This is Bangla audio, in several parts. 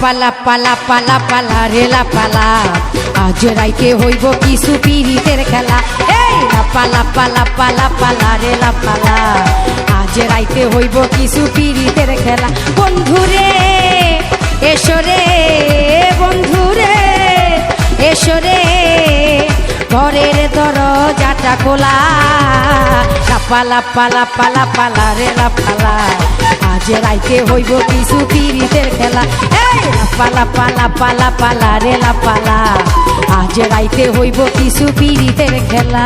পালা পালা পালা পালা রেলা পালা আজ রাইতে হইব কিছু পিরিতের খেলা। এই পালা পালা পালা পালা রেলা পালা আজ রাইতে হইব কিছু পিরিতের খেলা। বন্ধুরে এসরে বন্ধুরে এসরে ঘরের দরজাটা খোলা। পালা পালা পালা পালা রেলা পালা আজ রাইতে হইব কিছু পিরিতের খেলা। এই পালা পালা পালা পালা রেলা পালা আজ রাইতে হইব কিছু পিরিতের খেলা।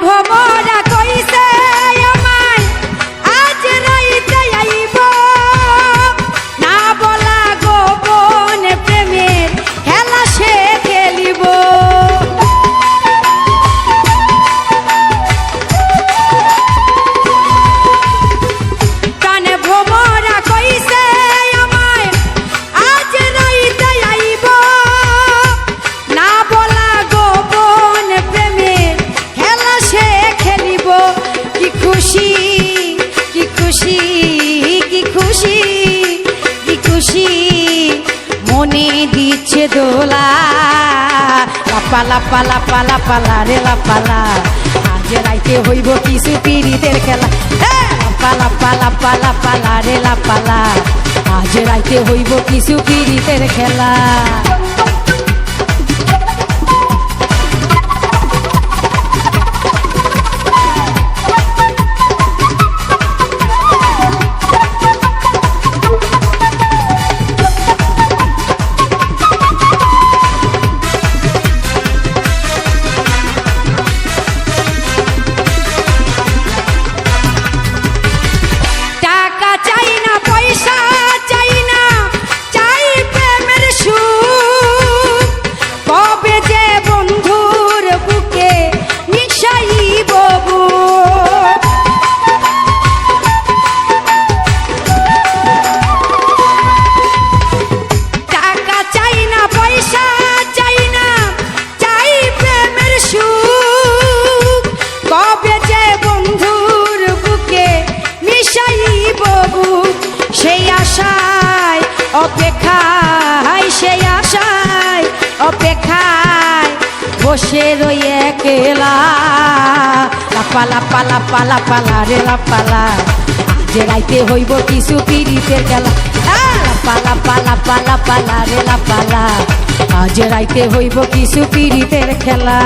ভমরা কইছে আমায় আজ রাইতে আইব না বলা গোপন প্রেমের খেলা সে খেলিব। প্রাণে ভমরা কইছে আমায় আজ রাইতে আইব না বলা গোপন প্রেমের খেলা সে খেলিব। কি খুশি কি খুশি কি খুশি কি খুশি মনে দিচ্ছে দোলা। পালা পালা পালা পালা রেলা পালা আজ রাইতে হইব কিছু পিরিতের খেলা। পালা পালা পালা পালা রেলা পালা আজ রাইতে হইব কিছু পিরিতের খেলা। সেই আশায় অপেক্ষায় সেই আশায় অপেক্ষায় বসে রই একলা। পালা পালা পালা পালা রেলা পালা আজ রাইতে হইব কিছু পিরিতের খেলা। পালা পালা পালা পালা রেলা পালা আজ রাইতে হইব কিছু পিরিতের খেলা।